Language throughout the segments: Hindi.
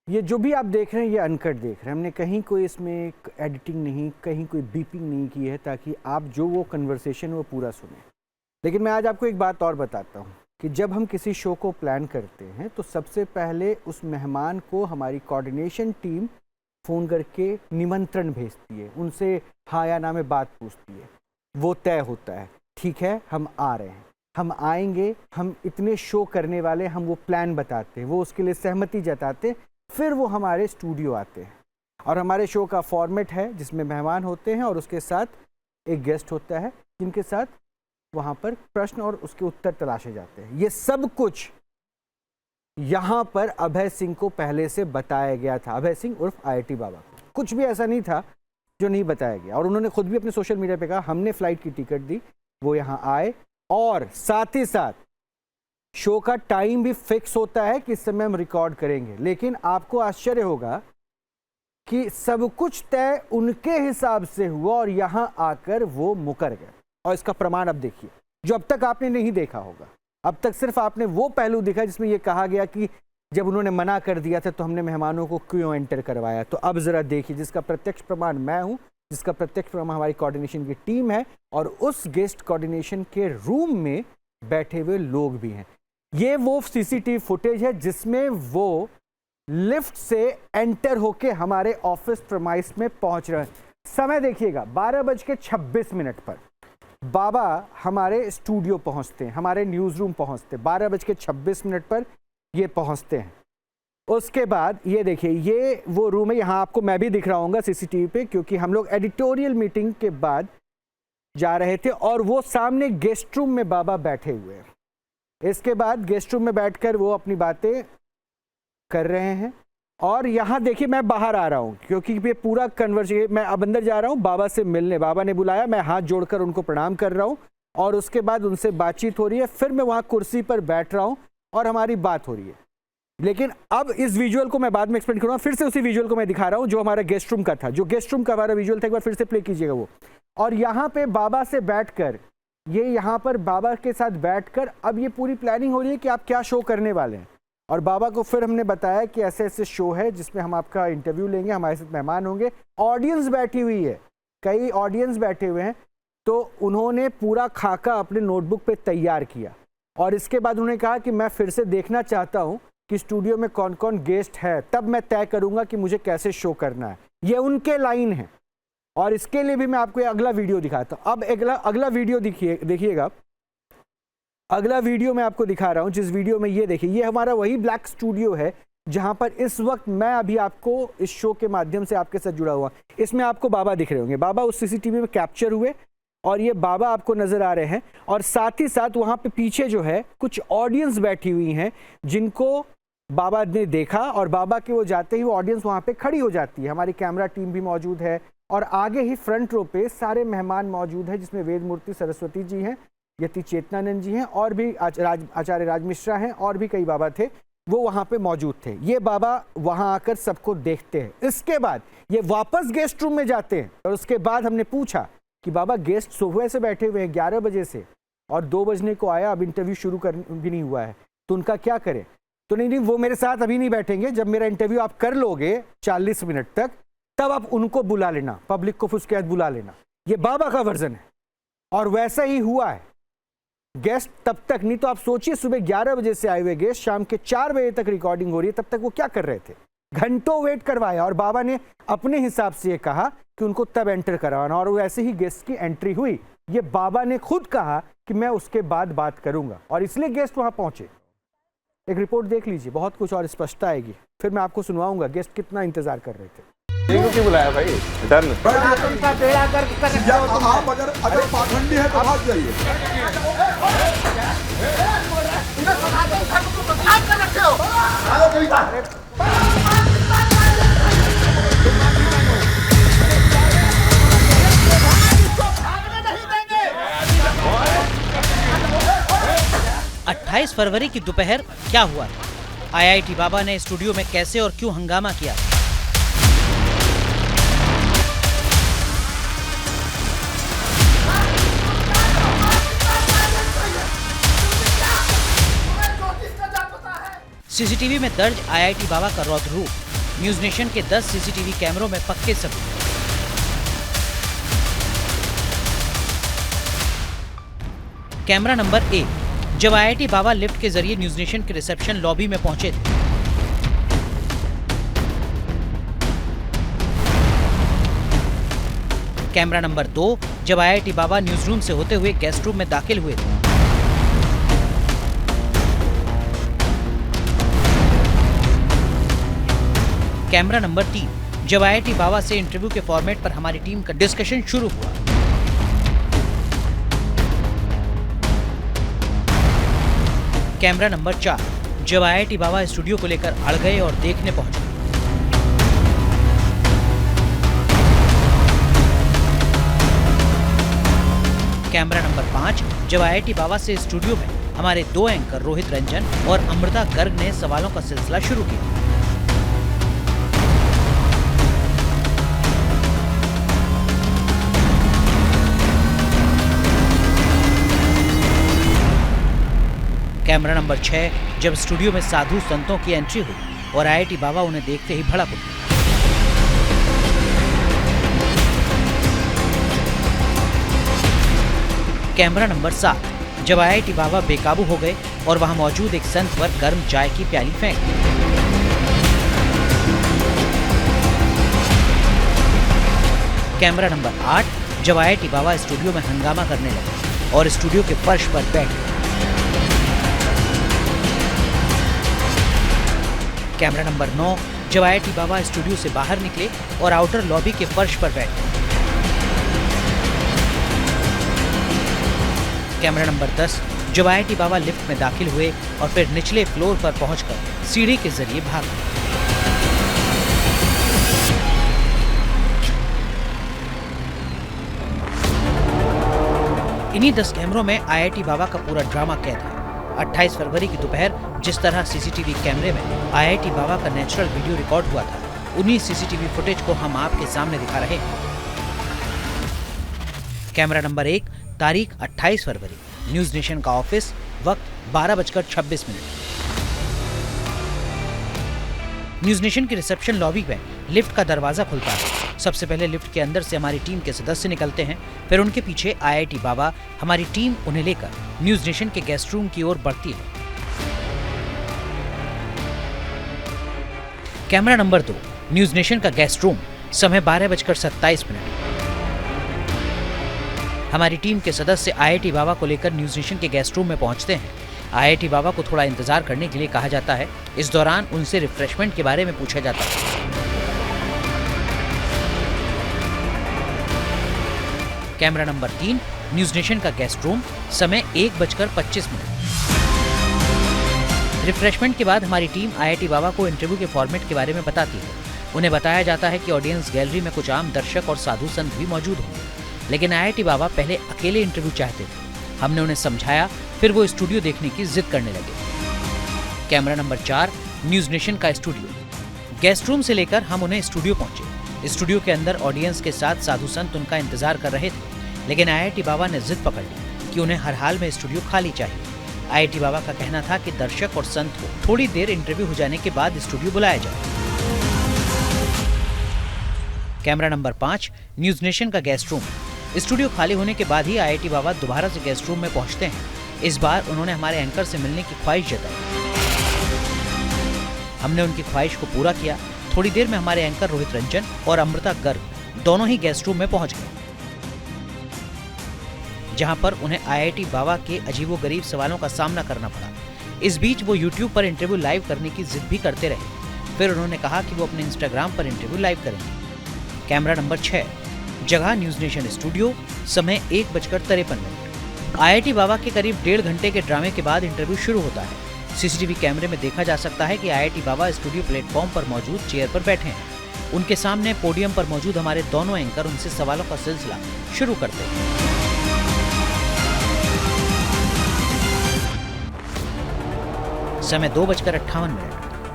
ये जो भी आप देख रहे हैं ये अनकट देख रहे हैं। हमने कहीं कोई इसमें एडिटिंग नहीं, कहीं कोई बीपिंग नहीं की है ताकि आप जो वो कन्वर्सेशन वो पूरा सुने। लेकिन मैं आज आपको एक बात और बताता हूँ कि जब हम किसी शो को प्लान करते हैं तो सबसे पहले उस मेहमान को हमारी कोऑर्डिनेशन टीम फ़ोन करके निमंत्रण भेजती है, उनसे हाँ या ना में बात पूछती है। वो तय होता है, ठीक है हम आ रहे हैं, हम आएंगे, हम इतने शो करने वाले, हम वो प्लान बताते हैं, वो उसके लिए सहमति जताते, फिर वो हमारे स्टूडियो आते हैं। और हमारे शो का फॉर्मेट है जिसमें मेहमान होते हैं और उसके साथ एक गेस्ट होता है जिनके साथ वहाँ पर प्रश्न और उसके उत्तर तलाशे जाते हैं। ये सब कुछ यहाँ पर अभय सिंह को पहले से बताया गया था, अभय सिंह उर्फ IIT बाबा को। कुछ भी ऐसा नहीं था जो नहीं बताया गया। और उन्होंने खुद भी अपने सोशल मीडिया पे कहा हमने फ्लाइट की टिकट दी, वो यहाँ आए, और साथ ही साथ शो का टाइम भी फिक्स होता है कि इस समय हम रिकॉर्ड करेंगे। लेकिन आपको आश्चर्य होगा कि सब कुछ तय उनके हिसाब से हुआ और यहाँ आकर वो मुकर गए। और इसका प्रमाण अब देखिए, जो अब तक आपने नहीं देखा होगा। अब तक सिर्फ आपने वो पहलू देखा जिसमें ये कहा गया कि जब उन्होंने मना कर दिया था तो हमने मेहमानों को क्यों एंटर करवाया। तो अब जरा देखिए, जिसका प्रत्यक्ष प्रमाण मैं हूं, जिसका प्रत्यक्ष प्रमाण हमारी कोऑर्डिनेशन की टीम है, और उस गेस्ट कोऑर्डिनेशन के रूम में बैठे हुए लोग भी हैं। ये वो CCTV फुटेज है जिसमें वो लिफ्ट से एंटर होके हमारे ऑफिस प्रीमाइस में पहुंच रहे हैं। समय देखिएगा 12:26 पर बाबा हमारे स्टूडियो पहुंचते हैं, हमारे न्यूज़ रूम पहुंचते हैं, 12:26 पर ये पहुंचते हैं। उसके बाद ये देखिए, ये वो रूम है, यहाँ आपको मैं भी दिख रहा हूँगा CCTV पे, क्योंकि हम लोग एडिटोरियल मीटिंग के बाद जा रहे थे और वो सामने गेस्ट रूम में बाबा बैठे हुए हैं। इसके बाद गेस्ट रूम में बैठकर वो अपनी बातें कर रहे हैं। और यहाँ देखिए मैं बाहर आ रहा हूँ क्योंकि ये पूरा कन्वर्सेशन, मैं अब अंदर जा रहा हूँ बाबा से मिलने। बाबा ने बुलाया, मैं हाथ जोड़कर उनको प्रणाम कर रहा हूँ और उसके बाद उनसे बातचीत हो रही है। फिर मैं वहाँ कुर्सी पर बैठ रहा हूँ और हमारी बात हो रही है। लेकिन अब इस विजुअल को मैं बाद में एक्सप्लेन करूँगा। फिर से उसी विजुअल को मैं दिखा रहा हूँ जो हमारा गेस्ट रूम का था, जो गेस्ट रूम का हमारा विजुअल था। एक बार फिर से प्ले कीजिएगा वो। और यहाँ पे बाबा से बैठकर, ये यहाँ पर बाबा के साथ बैठकर अब ये पूरी प्लानिंग हो रही है कि आप क्या शो करने वाले हैं। और बाबा को फिर हमने बताया कि ऐसे ऐसे शो है जिसमें हम आपका इंटरव्यू लेंगे, हमारे साथ मेहमान होंगे, ऑडियंस बैठी हुई है, कई ऑडियंस बैठे हुए हैं। तो उन्होंने पूरा खाका अपने नोटबुक पे तैयार किया और इसके बाद उन्होंने कहा कि मैं फिर से देखना चाहता हूँ कि स्टूडियो में कौन कौन गेस्ट है, तब मैं तय करूँगा कि मुझे कैसे शो करना है। ये उनके लाइन है और इसके लिए भी मैं आपको अगला वीडियो दिखाता हूँ। अब अगला वीडियो देखिएगा। अगला वीडियो मैं आपको दिखा रहा हूं, जिस वीडियो में ये देखिए, ये हमारा वही ब्लैक स्टूडियो है जहां पर इस वक्त मैं अभी आपको इस शो के माध्यम से आपके साथ जुड़ा हुआ। इसमें आपको बाबा दिख रहे होंगे, बाबा उस CCTV में कैप्चर हुए और ये बाबा आपको नजर आ रहे हैं। और साथ ही साथ वहां पे पीछे जो है कुछ ऑडियंस बैठी हुई हैं जिनको बाबा ने देखा और बाबा के वो जाते ही वो ऑडियंस वहां पे खड़ी हो जाती है। हमारी कैमरा टीम भी मौजूद है और आगे ही फ्रंट रो पे सारे मेहमान मौजूद है, जिसमें वेद मूर्ति सरस्वती जी हैं, यति चेतनानंद जी हैं और भी आचार्य राज मिश्रा हैं और भी कई बाबा थे, वो वहाँ पे मौजूद थे। ये बाबा वहाँ आकर सबको देखते हैं। इसके बाद ये वापस गेस्ट रूम में जाते हैं और उसके बाद हमने पूछा कि बाबा गेस्ट सुबह से बैठे हुए हैं 11 बजे से और 2 बजने को आया, अब इंटरव्यू शुरू भी नहीं हुआ है, तो उनका क्या करें। तो नहीं वो मेरे साथ अभी नहीं बैठेंगे, जब मेरा इंटरव्यू आप कर लोगे 40 मिनट तक, तब आप उनको बुला लेना, पब्लिक को उसके बाद बुला लेना। ये बाबा का वर्जन है और वैसा ही हुआ है। गेस्ट तब तक नहीं, तो आप सोचिए सुबह 11 बजे से आए हुए गेस्ट शाम के 4 बजे तक रिकॉर्डिंग हो रही है, तब तक वो क्या कर रहे थे, घंटों वेट करवाया। और बाबा ने अपने हिसाब से ये कहा कि उनको तब एंटर करवाना और वैसे ही गेस्ट की एंट्री हुई। ये बाबा ने खुद कहा कि मैं उसके बाद बात करूंगा और इसलिए गेस्ट वहां पहुंचे। एक रिपोर्ट देख लीजिए, बहुत कुछ और स्पष्टता आएगी, फिर मैं आपको सुनवाऊंगा गेस्ट कितना इंतजार कर रहे थे। क्यों बुलाया भाई? डन का बेड़ा गर्क कर रहे हो तुम। आप अगर पाखंडी है तो भाग जाइए। आप कर रखे हो। 28 फरवरी की दोपहर क्या हुआ? IIT बाबा ने स्टूडियो में कैसे और क्यों हंगामा किया? CCTV में दर्ज IIT बाबा का रौद्र रूप। न्यूज नेशन के 10 सीसीटीवी कैमरों में पक्के सबूत। कैमरा नंबर 1, जब आईआईटी बाबा लिफ्ट के जरिए न्यूज नेशन के रिसेप्शन लॉबी में पहुंचे थे। कैमरा नंबर 2, जब आईआईटी बाबा न्यूज रूम से होते हुए गेस्ट रूम में दाखिल हुए थे। कैमरा नंबर 3, जब आईआईटी बाबा से इंटरव्यू के फॉर्मेट पर हमारी टीम का डिस्कशन शुरू हुआ। कैमरा नंबर 4, जब आईआईटी बाबा स्टूडियो को लेकर अड़ गए और देखने पहुंचे। कैमरा नंबर 5, जब आईआईटी बाबा से स्टूडियो में हमारे 2 एंकर रोहित रंजन और अमृता गर्ग ने सवालों का सिलसिला शुरू किया। कैमरा नंबर 6, जब स्टूडियो में साधु संतों की एंट्री हुई और आईआईटी बाबा उन्हें देखते ही भड़क उठे। कैमरा नंबर 7, जब आईआईटी बाबा बेकाबू हो गए और वहां मौजूद एक संत पर गर्म चाय की प्याली फेंक दी। कैमरा नंबर 8, जब आईआईटी बाबा स्टूडियो में हंगामा करने लगे और स्टूडियो के फर्श पर बैठ गए। कैमरा नंबर 9, जब आईआईटी बाबा स्टूडियो से बाहर निकले और आउटर लॉबी के फर्श पर बैठे। कैमरा नंबर 10, जब आईआईटी बाबा लिफ्ट में दाखिल हुए और फिर निचले फ्लोर पर पहुंचकर सीढ़ी के जरिए भाग गए। इन्हीं 10 कैमरों में आईआईटी बाबा का पूरा ड्रामा कैद है। 28 फरवरी की दोपहर जिस तरह सीसीटीवी कैमरे में आईआईटी बाबा का नेचुरल वीडियो रिकॉर्ड हुआ था, उन्हीं सीसीटीवी फुटेज को हम आपके सामने दिखा रहे हैं। कैमरा नंबर 1, तारीख 28 फरवरी, न्यूज नेशन का ऑफिस, वक्त 12:26। न्यूज नेशन की रिसेप्शन लॉबी में लिफ्ट का दरवाजा खुलता है। सबसे पहले लिफ्ट के अंदर से हमारी टीम के सदस्य निकलते हैं, फिर उनके पीछे आईआईटी बाबा। हमारी टीम उन्हें लेकर न्यूज नेशन के गेस्ट रूम की ओर बढ़ती है। कैमरा नंबर 2, न्यूज नेशन का गेस्ट रूम, समय 12:27। हमारी टीम के सदस्य आईआईटी बाबा को लेकर न्यूज नेशन के गेस्ट रूम में पहुंचते हैं। आईआईटी बाबा को थोड़ा इंतजार करने के लिए कहा जाता है। इस दौरान उनसे रिफ्रेशमेंट के बारे में पूछा जाता है। कैमरा नंबर 3, न्यूज नेशन का गेस्ट रूम, समय 1:25। रिफ्रेशमेंट के बाद हमारी टीम आईआईटी बाबा को इंटरव्यू के फॉर्मेट के बारे में बताती है। उन्हें बताया जाता है कि ऑडियंस गैलरी में कुछ आम दर्शक और साधु संत भी मौजूद होंगे, लेकिन आईआईटी बाबा पहले अकेले इंटरव्यू चाहते थे। हमने उन्हें समझाया, फिर वो स्टूडियो देखने की जिद करने लगे। कैमरा नंबर 4, न्यूज नेशन का स्टूडियो, गेस्ट रूम से लेकर हम उन्हें स्टूडियो पहुंचे। स्टूडियो के अंदर ऑडियंस के साथ साधु संत उनका इंतजार कर रहे थे, लेकिन आईआईटी बाबा ने जिद पकड़ ली कि उन्हें हर हाल में स्टूडियो खाली चाहिए। आईआईटी बाबा का कहना था कि दर्शक और संत को थोड़ी देर इंटरव्यू हो जाने के बाद स्टूडियो बुलाया जाए। कैमरा नंबर 5, न्यूज नेशन का गेस्ट रूम, स्टूडियो खाली होने के बाद ही आईआईटी बाबा दोबारा से गेस्ट रूम में पहुंचते हैं। इस बार उन्होंने हमारे एंकर से मिलने की ख्वाहिश जताई। हमने उनकी ख्वाहिश को पूरा किया। थोड़ी देर में हमारे एंकर रोहित रंजन और अमृता गर्ग दोनों ही गेस्ट रूम में पहुंच गए, जहां पर उन्हें आईआईटी बाबा के अजीबोगरीब सवालों का सामना करना पड़ा। इस बीच वो यूट्यूब पर इंटरव्यू लाइव करने की जिद भी करते रहे। फिर उन्होंने कहा कि वो अपने इंस्टाग्राम पर इंटरव्यू लाइव करेंगे। कैमरा नंबर 6, जगह न्यूज नेशन स्टूडियो, समय 1:53। आईआईटी बाबा के करीब 1.5 घंटे के ड्रामे के बाद इंटरव्यू शुरू होता है। सीसीटीवी कैमरे में देखा जा सकता है कि आईआईटी बाबा स्टूडियो प्लेटफॉर्म पर मौजूद चेयर पर बैठे हैं। उनके सामने पोडियम पर मौजूद हमारे दोनों एंकर उनसे सवालों का सिलसिला शुरू करते हैं। समय 2:58।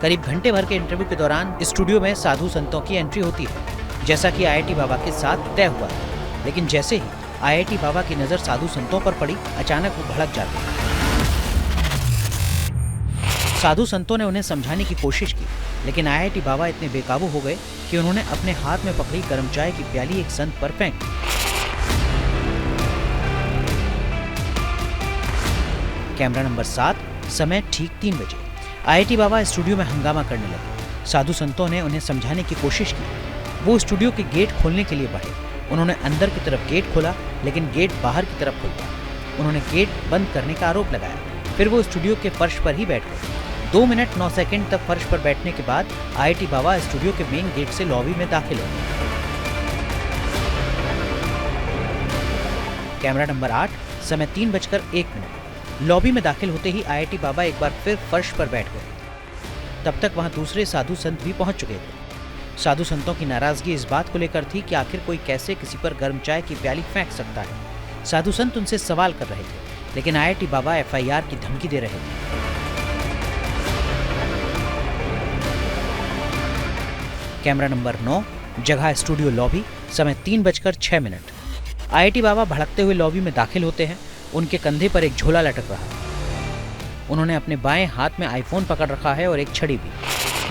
करीब घंटे भर के इंटरव्यू के दौरान स्टूडियो में साधु संतों की एंट्री होती है, जैसा कि आईआईटी बाबा के साथ तय हुआ था। लेकिन जैसे ही आईआईटी बाबा की नजर साधु संतों पर पड़ी, अचानक वो भड़क जाते हैं। साधु संतों ने उन्हें समझाने की कोशिश की, लेकिन आईआईटी बाबा इतने बेकाबू हो गए कि उन्होंने अपने हाथ में पकड़ी गर्म चाय की प्याली एक संत पर फेंक दी। कैमरा नंबर 7, समय ठीक 3 बजे। आईआईटी बाबा स्टूडियो में हंगामा करने लगे। साधु संतों ने उन्हें समझाने की कोशिश की। वो स्टूडियो के गेट खोलने के लिए बढ़े। उन्होंने अंदर की तरफ गेट खोला, लेकिन गेट बाहर की तरफ खुल गया। उन्होंने गेट बंद करने का आरोप लगाया। फिर वो स्टूडियो के फर्श पर ही बैठ गए। 2 मिनट 9 सेकंड तक फर्श पर बैठने के बाद आईआईटी बाबा स्टूडियो के मेन गेट से लॉबी में दाखिल हो गए। कैमरा नंबर 8, समय 3:01। लॉबी में दाखिल होते ही आईआईटी बाबा एक बार फिर फर्श पर बैठ गए। तब तक वहां दूसरे साधु संत भी पहुंच चुके थे। साधु संतों की नाराजगी इस बात को लेकर थी कि आखिर कोई कैसे किसी पर गर्म चाय की प्याली फेंक सकता है। साधु संत उनसे सवाल कर रहे थे, लेकिन आईआईटी बाबा एफआईआर की धमकी दे रहे थे। कैमरा नंबर 9, जगह स्टूडियो लॉबी, समय 3:06। आईआईटी बाबा भड़कते हुए लॉबी में दाखिल होते हैं। उनके कंधे पर एक झोला लटक रहा है। उन्होंने अपने बाएं हाथ में आईफोन पकड़ रखा है और एक छड़ी भी।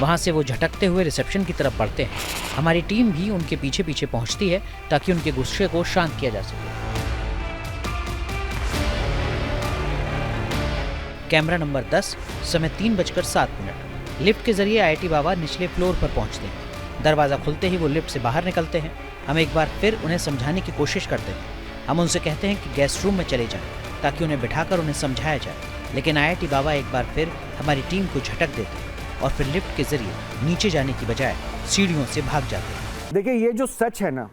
वहां से वो झटकते हुए रिसेप्शन की तरफ बढ़ते हैं। हमारी टीम भी उनके पीछे पीछे पहुंचती है ताकि उनके गुस्से को शांत किया जा सके। कैमरा नंबर 10, समय 3:07। लिफ्ट के जरिए आईआईटी बाबा निचले फ्लोर पर पहुंचते हैं। दरवाजा खुलते ही वो लिफ्ट से बाहर निकलते हैं। हम एक बार फिर उन्हें समझाने की कोशिश करते हैं। हम उनसे कहते हैं कि गेस्ट रूम में चले जाएं ताकि उन्हें बिठाकर उन्हें समझाया जाए, लेकिन आईआईटी बाबा एक बार फिर हमारी टीम को झटक देते हैं और फिर लिफ्ट के जरिए नीचे जाने की बजाय सीढ़ियों से भाग जाते हैं। देखिए, ये जो सच है ना,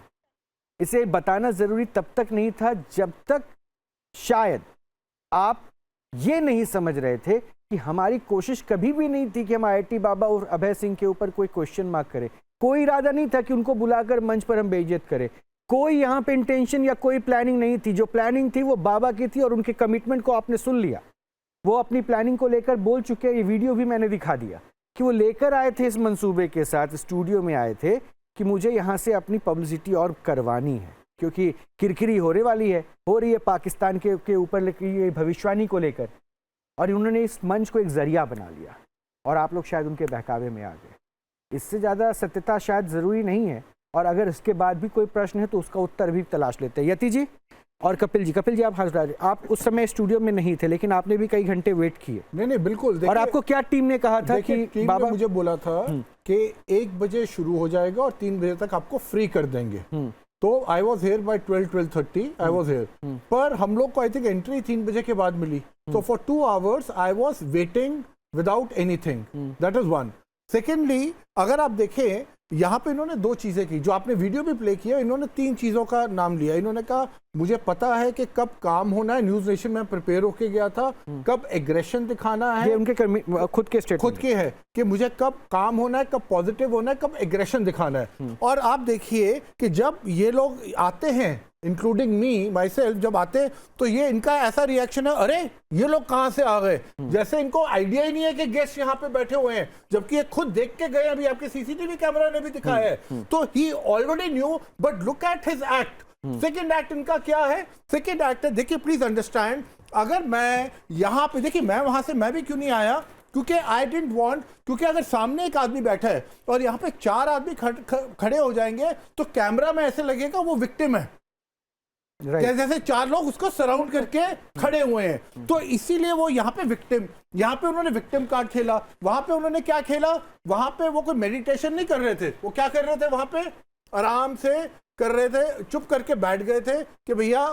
इसे बताना जरूरी तब तक नहीं था जब तक शायद आप ये नहीं समझ रहे थे कि हमारी कोशिश कभी भी नहीं थी कि हम आईआईटी बाबा और अभय सिंह के ऊपर कोई क्वेश्चन मार्क करें। कोई इरादा नहीं था कि उनको बुलाकर मंच पर हम बेइज्जत करें। कोई यहाँ पे इंटेंशन या कोई प्लानिंग नहीं थी। जो प्लानिंग थी वो बाबा की थी और उनके कमिटमेंट को आपने सुन लिया। वो अपनी प्लानिंग को लेकर बोल चुके हैं। ये वीडियो भी मैंने दिखा दिया कि वो लेकर आए थे इस मंसूबे के साथ, स्टूडियो में आए थे कि मुझे यहाँ से अपनी पब्लिसिटी और करवानी है, क्योंकि किरकिरी होने वाली है, हो रही है पाकिस्तान के ऊपर लेकर ये भविष्यवाणी को लेकर, और उन्होंने इस मंच को एक जरिया बना लिया और आप लोग शायद उनके बहकावे में आ गए। इससे ज़्यादा सत्यता शायद ज़रूरी नहीं है। और अगर इसके बाद भी कोई प्रश्न है तो उसका उत्तर भी तलाश लेते हैं। यति जी और कपिल जी आप हाजिर। आप उस समय स्टूडियो में नहीं थे, लेकिन आपने भी कई घंटे वेट किए। नहीं बिल्कुल। और आपको क्या टीम ने कहा था कि टीम बाबा ने मुझे बोला था कि 1 बजे शुरू हो जाएगा और 3 बजे तक आपको फ्री कर देंगे। तो I was here by 12:30 I was here. पर हम लोग को आई थिंक एंट्री 3 बजे के बाद मिली। तो for 2 hours I was waiting without anything. That is one. Secondly, अगर आप देखें यहाँ पे इन्होंने 2 चीजें की, जो आपने वीडियो भी प्ले किया। इन्होंने 3 चीजों का नाम लिया। इन्होंने कहा मुझे पता है कि कब काम होना है। न्यूज नेशन में प्रिपेयर होके गया था। कब एग्रेशन दिखाना है, ये उनके खुद के स्टेटमेंट, खुद के है कि मुझे कब काम होना है, कब पॉजिटिव होना है, कब एग्रेशन दिखाना है। और आप देखिए कि जब ये लोग आते हैं, इंक्लूडिंग मी माई सेल्फ, जब आते हैं तो ये इनका ऐसा रिएक्शन है, अरे ये लोग कहां से आ गए, जैसे इनको आइडिया ही नहीं है कि गेस्ट यहाँ पे बैठे हुए हैं, जबकि ये खुद देख के गए। अभी आपके सीसीटीवी कैमरा ने भी दिखाया है। तो ही already new, but look at his act. Second act इनका क्या है? सेकेंड एक्ट है, देखिए प्लीज अंडरस्टैंड, अगर मैं यहाँ पे, देखिए मैं वहां से मैं भी क्यों नहीं आया, क्योंकि आई डिडंट वांट, क्योंकि अगर सामने एक आदमी बैठा है और यहाँ पे 4 आदमी खड़े हो जाएंगे तो कैमरा में ऐसे लगेगा वो विक्टिम है। जैसे 4 लोग उसको सराउंड करके खड़े हुए हैं। तो इसीलिए वो यहाँ पे विक्टिम, यहाँ पे उन्होंने विक्टिम कार्ड खेला। वहां पे उन्होंने क्या खेला, वहां पे वो कोई मेडिटेशन नहीं कर रहे थे। वो क्या कर रहे थे, वहां पे आराम से कर रहे थे, चुप करके बैठ गए थे कि भैया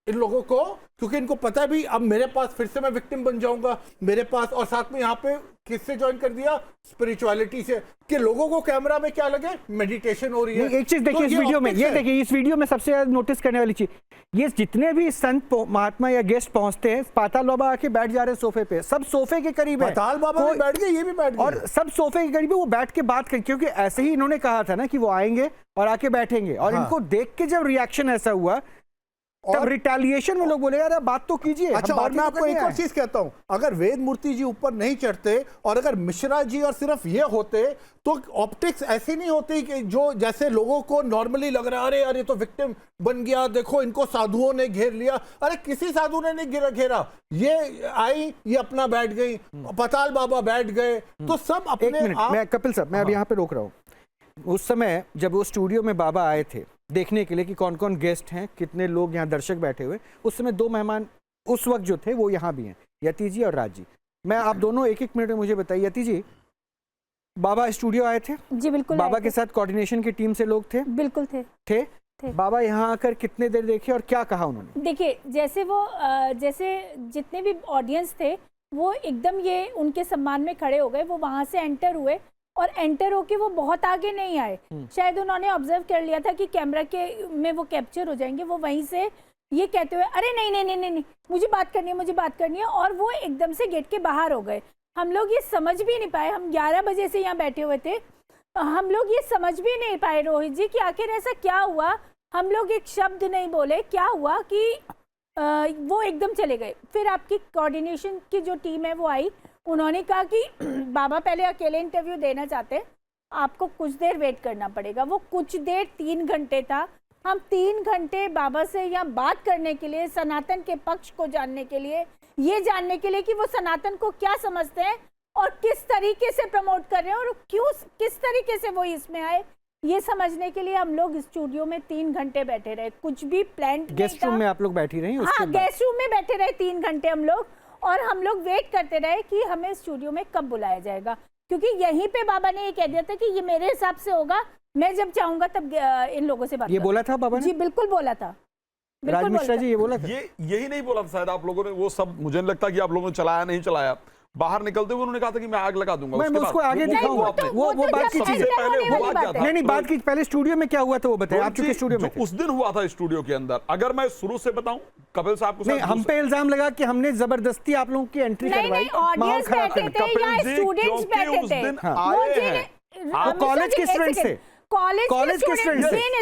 इन लोगों को, क्योंकि इनको पता है भी अब मेरे पास फिर से मैं विक्टिम बन जाऊंगा मेरे पास। और साथ में यहाँ पे किससे ज्वाइन कर दिया, स्पिरिचुअलिटी से, कि लोगों को कैमरा में क्या लगे, मेडिटेशन हो रही है। एक चीज देखिए, इस वीडियो में, ये देखिए इस वीडियो में सबसे ज्यादा नोटिस करने वाली चीज, ये जितने भी संत महात्मा या गेस्ट पहुंचते हैं, पाताल बाबा आके बैठ जा रहे हैं सोफे पे, सब सोफे के करीब है। पाताल बाबा भी बैठ गए, ये भी बैठ गए, और सब सोफे के करीब है, वो बैठ के बात करें, क्योंकि ऐसे ही इन्होंने कहा था ना कि वो आएंगे और आके बैठेंगे। और इनको देख के जब रिएक्शन ऐसा हुआ तब रिटेलिएशन में लोग बोले यार बात तो कीजिए। अच्छा, और मैं आपको एक और चीज कहता हूं, अगर वेद मूर्ति जी ऊपर नहीं चढ़ते और अगर मिश्रा जी और सिर्फ ये होते तो ऑप्टिक्स ऐसी नहीं होती कि जो जैसे लोगों को नॉर्मली लग रहा है, अरे अरे तो विक्टिम बन गया, देखो इनको साधुओं ने घेर लिया। अरे किसी साधु ने नहीं घेरा, ये आई, ये अपना बैठ गई, पताल बाबा बैठ गए, तो सब अपने आप। मैं कपिल साहब, मैं अब यहाँ पे रोक रहा हूँ। उस समय जब वो स्टूडियो में बाबा आए थे देखने के लिए कि कौन कौन गेस्ट हैं, कितने लोग यहाँ दर्शक बैठे हुए, उस समय 2 मेहमान उस वक्त जो थे वो यहाँ भी हैं, यति जी और राज जी। मैं आप दोनों एक मिनट में मुझे बताइए, यति जी, बाबा स्टूडियो आए थे? जी बिल्कुल। बाबा के साथ कोऑर्डिनेशन की टीम से लोग थे? बिल्कुल थे। बाबा यहाँ आकर कितने देर देखे और क्या कहा उन्होंने? देखिए, जैसे जितने भी ऑडियंस थे वो एकदम ये उनके सम्मान में खड़े हो गए। वो वहां से एंटर हुए और एंटर होके वो बहुत आगे नहीं आए। शायद उन्होंने ऑब्जर्व कर लिया था कि कैमरा के में वो कैप्चर हो जाएंगे। वो वहीं से ये कहते हुए अरे नहीं नहीं नहीं नहीं, नहीं मुझे बात करनी है, और वो एकदम से गेट के बाहर हो गए। हम लोग ये समझ भी नहीं पाए, हम 11 बजे से यहाँ बैठे हुए थे, हम लोग ये समझ भी नहीं पाए रोहित जी कि आखिर ऐसा क्या हुआ। हम लोग एक शब्द नहीं बोले, क्या हुआ कि वो एकदम चले गए। फिर आपकी कोऑर्डिनेशन की जो टीम है वो आई, उन्होंने कहा कि बाबा पहले अकेले इंटरव्यू देना चाहते हैं, आपको कुछ देर वेट करना पड़ेगा। वो कुछ देर 3 घंटे था। हम 3 घंटे बाबा से यहाँ बात करने के लिए, सनातन के पक्ष को जानने के लिए, ये जानने के लिए कि वो सनातन को क्या समझते हैं और किस तरीके से प्रमोट कर रहे हैं और क्यों, किस तरीके से वो इसमें आए, ये समझने के लिए हम लोग स्टूडियो में 3 घंटे बैठे रहे। कुछ भी प्लान गेस्ट रूम में आप लोग बैठी रही? हाँ, गेस्ट रूम में बैठे रहे 3 घंटे हम लोग, और हम लोग वेट करते रहे कि हमें स्टूडियो में कब बुलाया जाएगा, क्योंकि यहीं पे बाबा ने ये कह दिया था कि ये मेरे हिसाब से होगा, मैं जब चाहूंगा तब इन लोगों से बात। ये बोला था बाबा ने? जी बिल्कुल बोला था। राज मिश्रा जी ये बोला था? ये यही नहीं बोला था शायद आप लोगों ने, वो सब मुझे नहीं लगता कि आप लोगों ने चलाया नहीं चलाया। बाहर निकलते हुए उन्होंने कहा था कि मैं आग लगा दूंगा। मैं उसको आगे दिखाऊंगा। वो बात की चीज पहले हुआ क्या था? नहीं बात की पहले स्टूडियो में क्या हुआ था वो बताइए। आप चूंकि स्टूडियो में थे। उस दिन हुआ था स्टूडियो के अंदर, अगर मैं शुरू से बताऊं कपिल साहब को, नहीं हम पे इल्जाम लगा कि हमने जबरदस्ती आप लोगों की एंट्री करवाई, माहौल खराब कर। कपिल जी क्योंकि उस दिन आए हैं। कॉलेज के स्टूडेंट से, कॉलेज के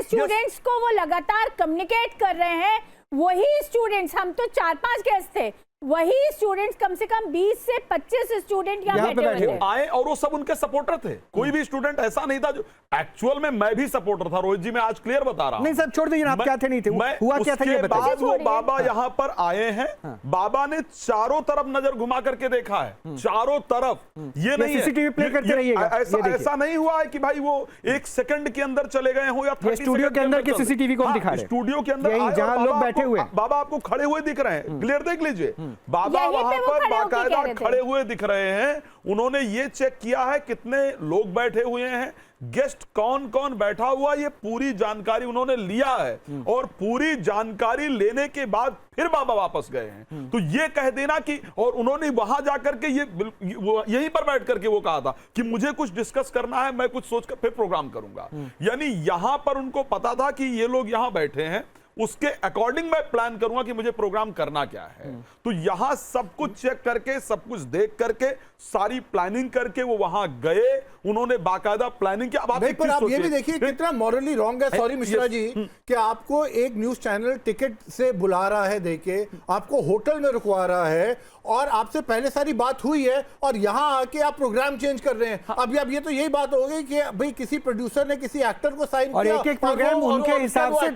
स्टूडेंट्स को वो लगातार कम्युनिकेट कर रहे हैं। वही स्टूडेंट्स, हम तो 4-5 गेस्ट थे, वही स्टूडेंट्स कम से कम 20 से 25 स्टूडेंट यहाँ बैठे हुए थे। आए और वो सब उनके सपोर्टर थे। कोई भी स्टूडेंट ऐसा नहीं था जो, एक्चुअल में मैं भी सपोर्टर था रोहित जी, मैं आज क्लियर बता रहा हूं। नहीं सर छोड़ दीजिए, आप क्या थे नहीं थे, हुआ क्या था ये बताइए। वो बाबा यहाँ पर आए हैं, बाबा ने चारों तरफ नजर घुमा करके देखा है, चारों तरफ। ये नहीं सीसीटीवी प्ले करते रहिएगा, ऐसा नहीं हुआ है कि भाई वो 1 सेकंड के अंदर चले गए हो या स्टूडियो के अंदर के सीसीटीवी कौन दिखा रहे हैं? स्टूडियो के अंदर जहां लोग बैठे हुए, बाबा आपको खड़े हुए दिख रहे हैं, क्लियर देख लीजिए। बाबा वहां पर बाकायदा खड़े हुए दिख रहे हैं। उन्होंने ये चेक किया है कितने लोग बैठे हुए हैं, गेस्ट कौन कौन बैठा हुआ, ये पूरी जानकारी उन्होंने लिया है। और पूरी जानकारी लेने के बाद फिर बाबा वापस गए हैं। तो ये कह देना कि, और उन्होंने वहां जाकर के यहीं पर बैठ करके वो कहा था कि मुझे कुछ डिस्कस करना है, मैं कुछ सोचकर फिर प्रोग्राम करूंगा। यानी यहां पर उनको पता था कि ये लोग यहां बैठे हैं, उसके अकॉर्डिंग मैं प्लान करूंगा कि मुझे प्रोग्राम करना क्या है। तो यहां सब कुछ चेक करके, सब कुछ देख करके, सारी प्लानिंग करके वो वहां गए, उन्होंने बाकायदा प्लानिंग किया। अब नहीं, पर आप ये भी देखिए कितना मॉरली रॉन्ग है, सॉरी मिश्रा जी, कि आपको एक न्यूज चैनल टिकट से बुला रहा है, देके आपको होटल में रुकवा रहा है, और आपसे पहले सारी बात हुई है, और यहां आके आप प्रोग्राम चेंज कर रहे हैं। अब ये तो यही बात हो गई कि भाई किसी प्रोड्यूसर ने किसी एक्टर को साइन किया, और एक प्रोग्राम उनके हिसाब से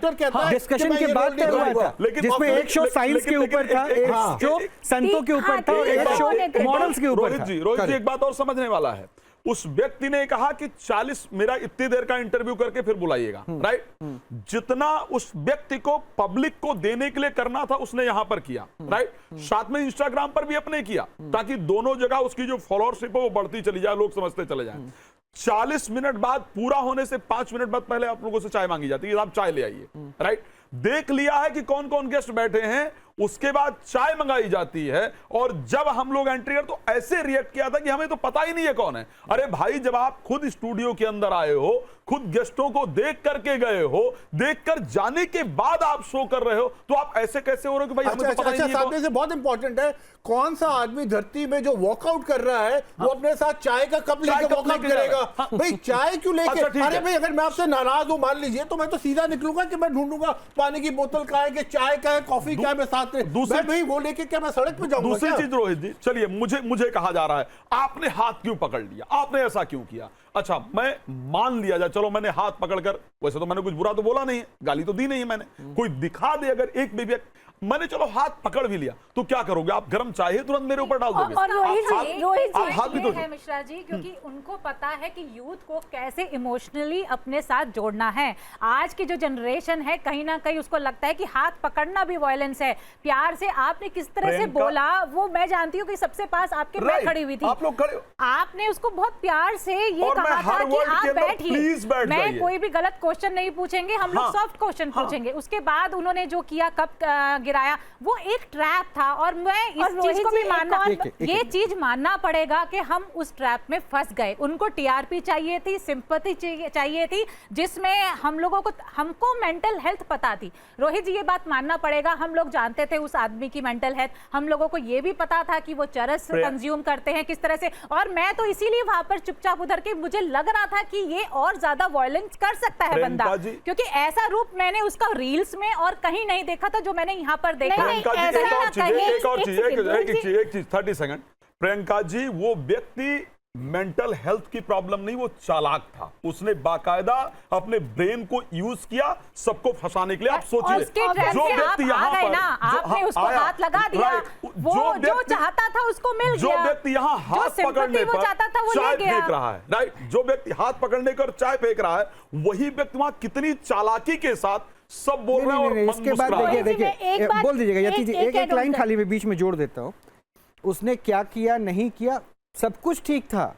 डिस्कशन के बाद तय हुआ था, जिसमें एक शो साइंस के ऊपर था, एक शो संतों के ऊपर था, और एक शो मॉडल्स के ऊपर था। रोहित जी एक बात और समझने वाला है, उस व्यक्ति ने कहा कि 40 मेरा इतनी देर का इंटरव्यू करके फिर बुलाइएगा, राइट? जितना उस व्यक्ति को पब्लिक को देने के लिए करना था उसने यहां पर किया, राइट? साथ में इंस्टाग्राम पर भी अपने किया, ताकि दोनों जगह उसकी जो फॉलोअरशिप है वो बढ़ती चली जाए, लोग समझते चले जाए। 40 मिनट बाद, पूरा होने से 5 मिनट बाद पहले आप लोगों से चाय मांगी जाती है, आप चाय ले आइए, राइट? देख लिया है कि कौन कौन गेस्ट बैठे हैं, उसके बाद चाय मंगाई जाती है, और जब हम लोग एंट्री कर तो ऐसे रिएक्ट किया था कि हमें तो पता ही नहीं है कौन है। अरे भाई, जब आप खुद स्टूडियो के अंदर आए हो, खुद गेस्टों को देख करके गए हो, देखकर जाने के बाद आप शो कर रहे हो, तो आप ऐसे कैसे हो रहे हो कि भाई हमें तो पता ही नहीं है सामने से बहुत इंपॉर्टेंट है, कौन सा आदमी धरती में जो वॉकआउट कर रहा है वो अपने साथ चाय का कप लेके वॉकआउट करेगा? भाई चाय क्यों लेके? अच्छा, ठीक अरे है। भाई, अगर मैं आपसे नाराज हूं मान लीजिए, तो मैं तो सीधा निकलूंगा कि मैं ढूंढूंगा पानी की बोतल कहाँ है, कि चाय का है, कॉफी क्या है, मैं साथ में दूसरी- भाई वो लेके क्या मैं सड़क पे जाऊंगा? दूसरी क्या? चीज रोहित जी, चलिए मुझे कहा जा रहा है आपने हाथ क्यों पकड़ लिया, आपने ऐसा क्यों किया? अच्छा, मैं मान लिया जाए, चलो मैंने हाथ पकड़कर, वैसे तो मैंने कुछ बुरा तो बोला नहीं है, गाली तो दी नहीं है मैंने, कोई दिखा दे अगर एक भी मैंने चलो हाथ पकड़ भी लिया, तो क्या करोगे आप? गर्म चाय ही तुरंत मेरे ऊपर डाल दोगे? और रोहित आप जी, रोहित जी, आप हाथ भी ये तो है मिश्रा जी, क्योंकि उनको पता है कि यूथ को कैसे इमोशनली अपने साथ जोड़ना है। आज की जो जनरेशन है, कहीं ना कहीं उसको लगता है कि हाथ पकड़ना भी वायलेंस है। प्यार से आपने किस तरह से बोला, वो मैं जानती हूँ कि सबसे पास आपके मैं खड़ी हुई थी, आप लोग खड़े हो, आपने उसको बहुत प्यार से ये और मैं कहा था हर कि वर्ड के आप अंदर बैठिए, प्लीज बैठ मैं जाइए। कोई भी गलत क्वेश्चन नहीं पूछेंगे, हम लोग हाँ, सॉफ्ट क्वेश्चन हाँ, पूछेंगे। उसके बाद उन्होंने जो किया, कब गिराया, वो एक ट्रैप था। और मैं इस और चीज रोहित को भी जी, मानना, एक- ये चीज मानना पड़ेगा कि हम उस ट्रैप में फंस गए। उनको टीआरपी चाहिए थी, सिंपैथी चाहिए थी, जिसमें हम लोगों को, हमको मेंटल हेल्थ पता थी। रोहित जी, ये बात मानना पड़ेगा, हम लोग जानते थे उस आदमी की मेंटल हेल्थ, हम लोगों को ये भी पता था कि वो चरस कंज्यूम करते हैं किस तरह से। और मैं तो इसीलिए वहां पर चुपचाप उधर के, मुझे लग रहा था कि ये और ज्यादा वायलेंस कर सकता है बंदा, प्रियंका जी, क्योंकि ऐसा रूप मैंने उसका रील्स में और कहीं नहीं देखा था जो मैंने यहाँ पर देखा। प्रियंका जी, ऐसा एक और ना चीज, कहीं- एक और चीज, एक सेकंड, एक चीज 30 सेकंड। प्रियंका जी, वो व्यक्ति मेंटल हेल्थ की प्रॉब्लम नहीं, वो चालाक था, उसने बाकायदा अपने ब्रेन को यूज किया सबको फंसाने के लिए। आप सोचिए, उसके ट्रैप जो से व्यक्ति आप यहाँ आ गए पर, ना, आपने हाँ, उसको आया, हाथ लगा दिया, राइट, वो जो चाहता था उसको मिल जो गया, व्यक्ति यहाँ जो हाथ sympathy पकड़ने वो पर चाहता था वो चाय ले गया। फेंक रहा है, राइट, जो व्यक्ति हाथ पकड़ने कर चाय फेंक रहा है, वही व्यक्ति वहां कितनी चालाकी के साथ सब बोल रहे हैं और इसके बाद मुस्कुरा रहे हैं। देखिए रोहित जी, मैं एक बात- बोल दीजिएगा यति जी, एक एक add on लाइन कर- खाली मैं बीच में जोड़ देता हूँ। उसने क्या किया नहीं किया, सब कुछ ठीक था,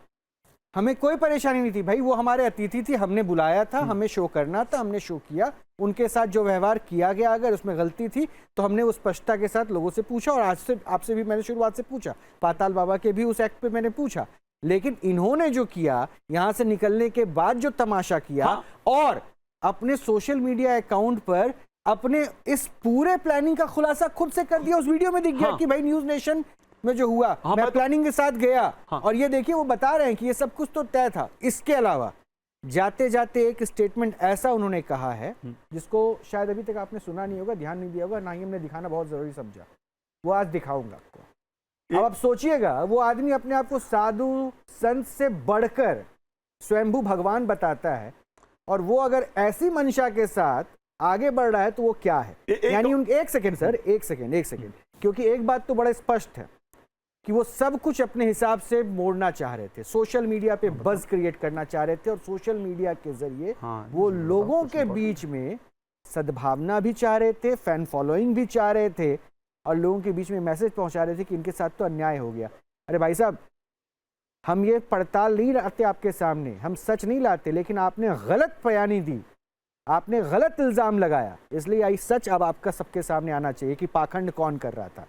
हमें कोई परेशानी नहीं थी भाई, वो हमारे अतिथि थी, हमने बुलाया था, हमें शो करना था, हमने शो किया, उनके साथ जो व्यवहार किया गया अगर उसमें गलती थी तो हमने उस स्पष्टता के साथ लोगों से पूछा, और आज से आपसे भी मैंने शुरुआत से पूछा, पाताल बाबा के भी उस एक्ट पे मैंने पूछा। लेकिन इन्होंने जो किया, यहाँ से निकलने के बाद जो तमाशा किया, हाँ। और अपने सोशल मीडिया अकाउंट पर अपने इस पूरे प्लानिंग का खुलासा खुद से कर दिया। उस वीडियो में दिख गया हाँ। कि भाई न्यूज नेशन में जो हुआ, हाँ, मैं मैं तो- प्लानिंग के साथ गया, हाँ। और ये देखिए वो बता रहे हैं कि ये सब कुछ तो तय था। इसके अलावा जाते जाते एक स्टेटमेंट ऐसा उन्होंने कहा है जिसको शायद अभी तक आपने सुना नहीं होगा, ध्यान नहीं दिया होगा, ना ही हमने दिखाना बहुत जरूरी समझा, वो आज दिखाऊंगा आपको। अब आप सोचिएगा, वो आदमी अपने आप को साधु संत से बढ़कर स्वयंभू भगवान बताता है, और वो अगर ऐसी मंशा के साथ आगे बढ़ रहा है तो वो क्या है? यानी उन एक सेकेंड सर, एक सेकेंड, क्योंकि एक बात तो बड़ा स्पष्ट है कि वो सब कुछ अपने हिसाब से मोड़ना चाह रहे थे, सोशल मीडिया पे बज़ क्रिएट करना चाह रहे थे, और सोशल मीडिया के जरिए वो लोगों के बीच में सद्भावना भी चाह रहे थे, फैन फॉलोइंग भी चाह रहे थे, और लोगों के बीच में मैसेज पहुंचा रहे थे कि इनके साथ तो अन्याय हो गया। अरे भाई साहब, हम ये पड़ताल नहीं लाते आपके सामने, हम सच नहीं लाते, लेकिन आपने गलत बयानी दी, आपने गलत इल्जाम लगाया, इसलिए आई सच अब आपका सबके सामने आना चाहिए कि पाखंड कौन कर रहा था।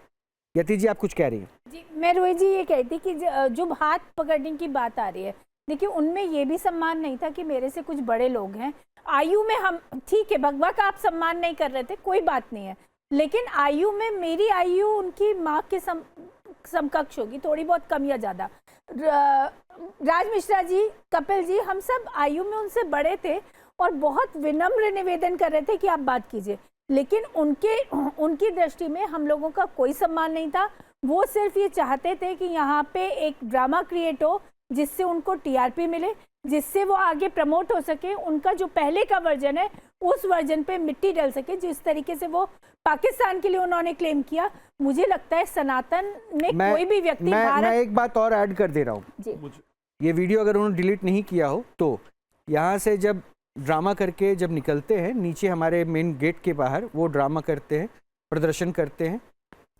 यति जी, आप कुछ कह रही हैं? जी, मैं रोहित जी ये कहती कि जो हाथ पकड़ने की बात आ रही है, देखिए उनमें ये भी सम्मान नहीं था कि मेरे से कुछ बड़े लोग हैं, आयु में हम ठीक है, भगवा का आप सम्मान नहीं कर रहे थे, कोई बात नहीं है, लेकिन आयु में मेरी आयु उनकी माँ के समकक्ष होगी, थोड़ी बहुत कम या ज़्यादा। राज मिश्रा जी, कपिल जी, हम सब आयु में उनसे बड़े थे और बहुत विनम्र निवेदन कर रहे थे कि आप बात कीजिए, लेकिन उनकी दृष्टि में हम लोगों का कोई सम्मान नहीं था। वो सिर्फ ये चाहते थे कि यहाँ पे एक ड्रामा क्रिएट हो जिससे उनको टीआरपी मिले, जिससे वो आगे प्रमोट हो सके, उनका जो पहले का वर्जन है उस वर्जन पे मिट्टी डल सके, जिस तरीके से वो पाकिस्तान के लिए उन्होंने क्लेम किया। मुझे लगता है सनातन में कोई भी व्यक्ति मैं एक बात और ऐड कर दे रहा हूँ जी, ये वीडियो अगर उन्होंने डिलीट नहीं किया हो तो यहाँ से जब ड्रामा करके जब निकलते हैं, नीचे हमारे मेन गेट के बाहर वो ड्रामा करते हैं, प्रदर्शन करते हैं,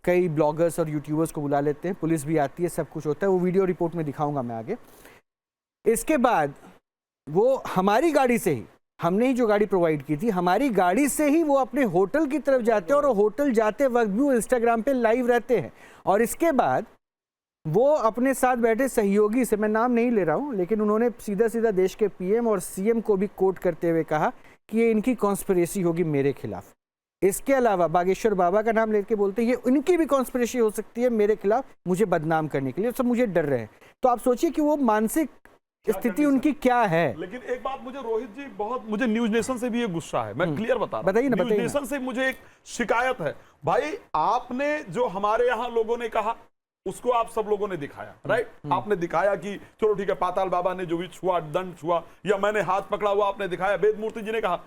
कई ब्लॉगर्स और यूट्यूबर्स को बुला लेते हैं, पुलिस भी आती है, सब कुछ होता है, वो वीडियो रिपोर्ट में दिखाऊंगा मैं आगे। इसके बाद वो हमारी गाड़ी से ही हमने ही जो गाड़ी प्रोवाइड की थी, हमारी गाड़ी से ही वो अपने होटल की तरफ जाते हैं और होटल जाते वक्त भी वो इंस्टाग्राम पे लाइव रहते हैं। और इसके बाद वो अपने साथ बैठे सहयोगी से, मैं नाम नहीं ले रहा हूँ, लेकिन उन्होंने सीधा सीधा देश के पीएम और सीएम को भी कोट करते हुए कहा कि ये इनकी कॉन्स्पिरेसी होगी मेरे खिलाफ। इसके अलावा बागेश्वर बाबा का नाम लेके बोलते हैं ये उनकी भी कॉन्स्पिरेसी हो सकती है मेरे खिलाफ, मुझे बदनाम करने के लिए, सब मुझे डर रहे हैं। तो आप सोचिए कि वो मानसिक स्थिति उनकी क्या है। लेकिन एक बात मुझे रोहित जी, बहुत मुझे न्यूज नेशन से भी ये गुस्सा है, मैं क्लियर बता रहा हूं। बताइए ना, न्यूज बताइए ना। नेशन से मुझे एक शिकायत है। भाई आपने जो हमारे यहाँ लोगों ने कहा उसको आप सब लोगों ने दिखाया, राइट? आपने दिखाया कि चलो ठीक है, पाताल बाबा ने जो भी छुआ, दंड छुआ, या मैंने हाथ पकड़ा हुआ आपने दिखाया, वेद मूर्ति जी ने कहा।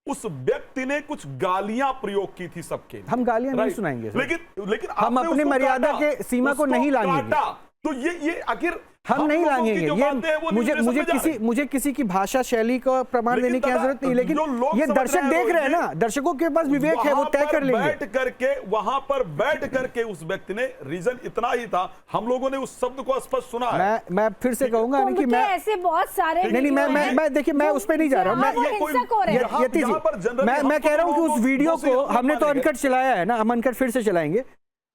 उस व्यक्ति ने कुछ गालियां प्रयोग की थी सबके लिए। हम गालियां नहीं राइट? सुनाएंगे सर। लेकिन हम आपने अपनी उसको मर्यादा काटा, के सीमा को उसको नहीं लांघेंगे। काटा। तो ये आखिर हम नहीं लोगों की लांघेंगे। जो ये बातें हैं, वो मुझे न्यूज मुझे नेशन में जा रही है। मुझे किसी की भाषा शैली का प्रमाण लेकिन देने की दादा, जरूरत नहीं, लेकिन जो लोग ये समझ दर्शक रहे हैं देख रहे हैं वो ना, दर्शकों के पास विवेक है, वो वहां तय पर कर लेंगे। वहां पर बैठ करके उस व्यक्ति ने, रीजन इतना ही था, हम लोगों ने उस शब्द को स्पष्ट सुना है। मैं फिर से कहूंगा कुंभ कि के मैं ऐसे बहुत सारे नहीं मैं देखिए, मैं उस पे नहीं जा रहा हूं। जहां वो मैं हिंसक हो रहे हैं। यति जी, यहाँ पर generally मैं कह रहा हूं कि उस वीडियो को हमने तो मानेंगे। अनकट चलाया है ना, हम अनकट फिर से चलाएंगे।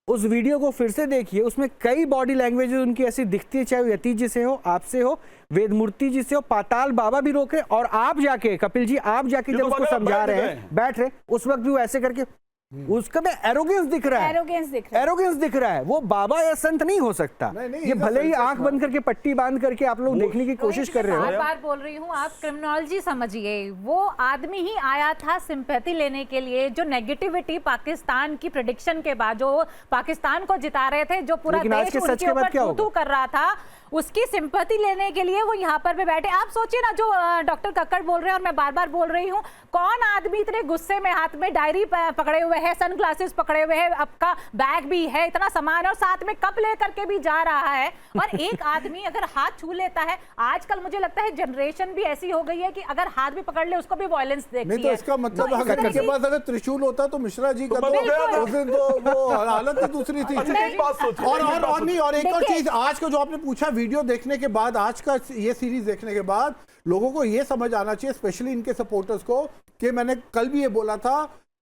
उस वीडियो को फिर से देखिए, उसमें कई बॉडी लैंग्वेज उनकी ऐसी दिखती है, चाहे वो यति जी से हो, आपसे हो, वेदमूर्ति जी से हो, पाताल बाबा भी रोक रहे, और आप जाके कपिल जी, आप जाके ये जब तो उसको बैठ समझा रहे गए हैं, हैं। बैठ रहे, उस वक्त भी वो ऐसे करके, उसका में एरोगेंस दिख रहा है, एरोगेंस दिख रहा है। एरोगेंस दिख रहा है। वो बाबा या संत नहीं हो सकता। नहीं, ये भले ही आंख बंद करके पट्टी बांध करके आप लोग देखने की कोशिश कर रहे हो। बार बार बोल रही हूँ, आप क्रिमिनोलॉजी समझिए। वो आदमी ही आया था सिंपैथी लेने के लिए, जो नेगेटिविटी पाकिस्तान की प्रेडिक्शन के बाद, जो पाकिस्तान को जिता रहे थे, जो पूरा लेकिन आज देश के सच उनके के बाद ऊपर क्या थू-थू होगा? कर रहा था, उसकी सिंपैथी लेने के लिए वो यहाँ पर भी बैठे। आप सोचिए ना, जो डॉक्टर कक्कड़ बोल रहे हैं और मैं बार बार बोल रही हूँ, कौन आदमी इतने गुस्से में हाथ में डायरी पकड़े हुए है, सन ग्लासेस पकड़े हुए है, आपका बैग भी है, इतना सामान है, और साथ में कप लेकर के भी जा रहा है, और एक आदमी अगर हाथ छू लेता है। आजकल मुझे लगता है जनरेशन भी ऐसी हो गई है कि अगर हाथ भी पकड़ ले उसको भी वायलेंस देखती नहीं तो है। इसका मतलब तो इस अगर तरह इनके की- पास अगर त्रिशूल होता तो मिश्रा जी का बिल्कुल। तो उस दिन तो वो हालत ही दूसरी थी। अच्छा, एक बात सोचिए, और एक बात नहीं, और एक और देखिए- चीज, आज का जो आपने पूछा, वीडियो देखने के बाद, आज का ये सीरीज देखने के बाद लोगों को ये समझ आना चाहिए, स्पेशली इनके सपोर्टर्स को, कि मैंने कल भी ये बोला था,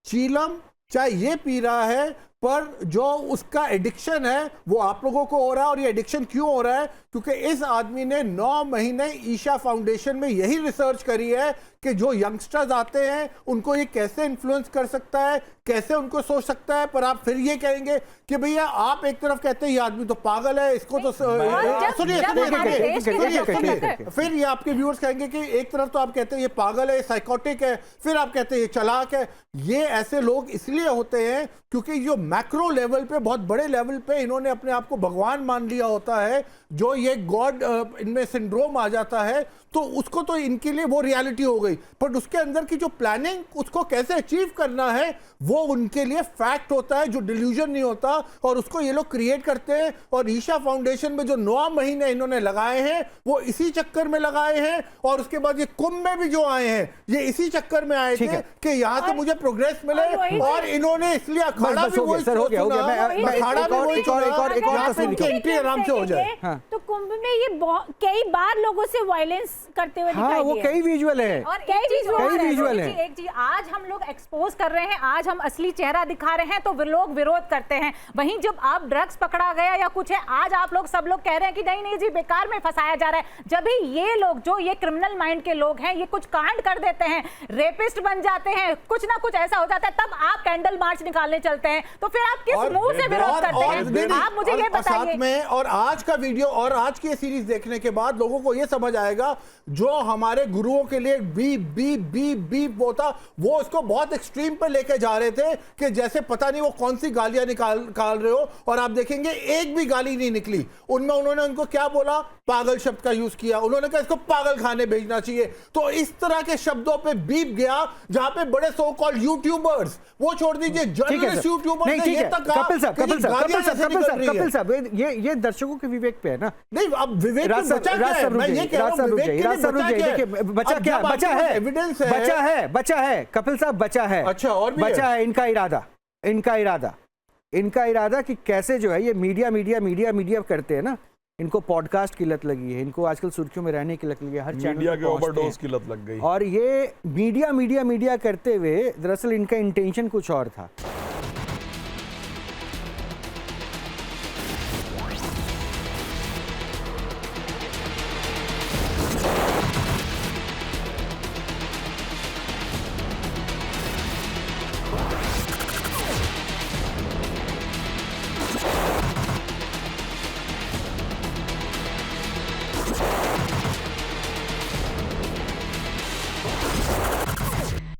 चीलम चाहे ये पी रहा है, पर जो उसका एडिक्शन है वो आप लोगों को हो रहा है। और ये एडिक्शन क्यों हो रहा है? क्योंकि इस आदमी ने 9 महीने ईशा फाउंडेशन में यही रिसर्च करी है कि जो यंगस्टर्स आते हैं उनको ये कैसे इन्फ्लुएंस कर सकता है, कैसे उनको सोच सकता है। पर आप फिर ये कहेंगे कि भैया, आप एक तरफ कहते हैं ये आदमी तो पागल है, इसको तो फिर ये आपके व्यूअर्स कहेंगे कि एक तरफ तो आप कहते हैं ये पागल है, साइकोटिक है, फिर आप कहते हैं ये चालाक है। ये ऐसे लोग इसलिए होते हैं क्योंकि जो मैक्रो लेवल पे, बहुत बड़े लेवल पे इन्होंने अपने आप को भगवान मान लिया होता है, जो ये गॉड इनमें सिंड्रोम आ जाता है, तो उसको तो इनके लिए वो रियलिटी हो गई। पर उसके अंदर की जो प्लानिंग, उसको कैसे अचीव करना है, वो उनके लिए फैक्ट होता है, जो डिल्यूजन नहीं होता, और उसको ये लोग क्रिएट करते हैं। और ईशा फाउंडेशन में जो 9 महीने इन्होंने लगाए हैं वो इसी चक्कर में लगाए हैं। और उसके बाद ये कुंभ में भी जो आए हैं, ये इसी चक्कर में आए थे कि यहाँ से मुझे प्रोग्रेस मिले, और इन्होंने इसलिए अखाड़ा भी वही सर, हो गया, हो गया। अखाड़ा भी वही एंट्री आराम से हो जाए। हाँ। तो कुंभ में ये कई बार लोगों से वायलेंस करते हुए हाँ, दिखाई वो दिए। कई विजुअल है। और कई एक चीज और कई है, विजुअल रोहित जी, है। एक चीज आज हम लोग एक्सपोज कर रहे हैं, आज हम असली चेहरा दिखा रहे हैं, तो लोग विरोध करते हैं। वहीं जब आप ड्रग्स पकड़ा गया या कुछ है, आज आप लोग सब लोग कह रहे हैं कि नहीं नहीं जी, बेकार में फंसाया जा रहा है। जब भी ये लोग, जो ये क्रिमिनल माइंड के लोग हैं, ये कुछ कांड कर देते हैं, रेपिस्ट बन जाते हैं, कुछ ना कुछ ऐसा हो जाता है, तब आप कैंडल मार्च निकालने चलते हैं। तो फिर आप किस मुंह से विरोध करते हैं? आप मुझे ये बताइए। साथ में, और आज का वीडियो और आज की सीरीज देखने के बाद लोगों को यह समझ आएगा, जो हमारे गुरुओं के लिए बी बी बी बी होता, वो उसको बहुत एक्सट्रीम पे लेके जा रहे थे कि जैसे पता नहीं वो कौन सी गालियां निकाल रहे हो। और आप देखेंगे एक भी गाली नहीं निकली उनमें। उन्होंने उनको क्या बोला? पागल शब्द का यूज किया। उन्होंने कहा इसको पागल खाने भेजना चाहिए। तो इस तरह के शब्दों पे बीप गया, जहां पे बड़े सो कॉल्ड यूट्यूबर्स, वो छोड़ दीजिए, जर्नलिस्ट यूट्यूबर्स ने ये तक कहा कपिल साहब, ये दर्शकों के विवेक पे है ना। नहीं, अब विवेक में बचा क्या है? मैं ये कह रहा हूं, विवेक के लिए बचा क्या है? बचा है, एविडेंस है, बचा है कपिल साहब, बचा है। अच्छा, और भी बचा है इनका इरादा कि कैसे जो है ये मीडिया करते हैं ना, इनको पॉडकास्ट की लत लगी है, इनको आजकल सुर्खियों में रहने की लत लगी है, हर चैनल मीडिया पे के पहुंचते ओवरडोज हैं। की लत लग गई। और ये मीडिया मीडिया मीडिया करते हुए दरअसल इनका इंटेंशन कुछ और था।